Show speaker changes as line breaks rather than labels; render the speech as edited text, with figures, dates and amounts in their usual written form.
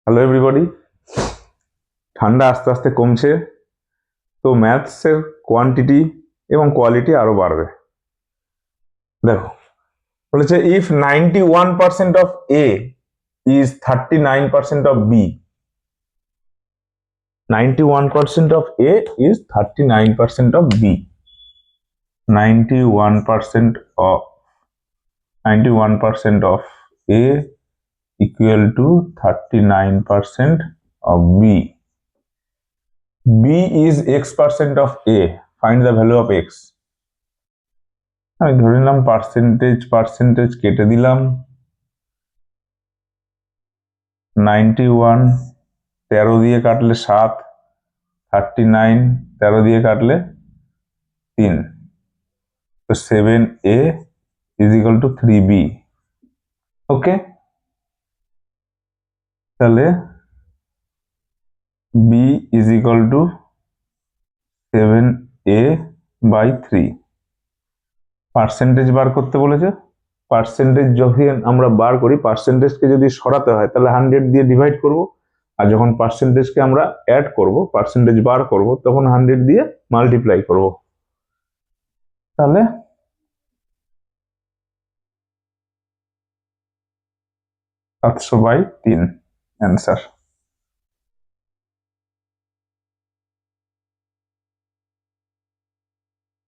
Hello everybody, ঠান্ডা আস্তে আস্তে কমছে, তো ম্যাথসের কোয়ান্টিটি এবং কোয়ালিটি আরো বাড়বে। দেখো, বলেছে if 91% of A is 39% of B, 91% of A is 39% of B. 91% of 91% of A equal to 39% of B. B is x% of A. Find the value of x. আমি ধরে নিলাম পার্সেন্টেজ কেটে দিলাম। 91 13 দিয়ে কাটলে 7, 39 13 দিয়ে কাটলে 3, তো 7A is equal to 3B. ওকে, তাহলে B is equal to 7A by 3. Percentage বার করতে বলেছে। পার্সেন্টেজ যখন আমরা বার করি, পার্সেন্টেজকে যদি সরাতে হয় তাহলে 100 দিয়ে ডিভাইড করব, আর যখন পার্সেন্টেজকে আমরা অ্যাড করব, পার্সেন্টেজ বার করব, তখন 100 দিয়ে মাল্টিপ্লাই করব। তাহলে 700/3 অ্যান্সার।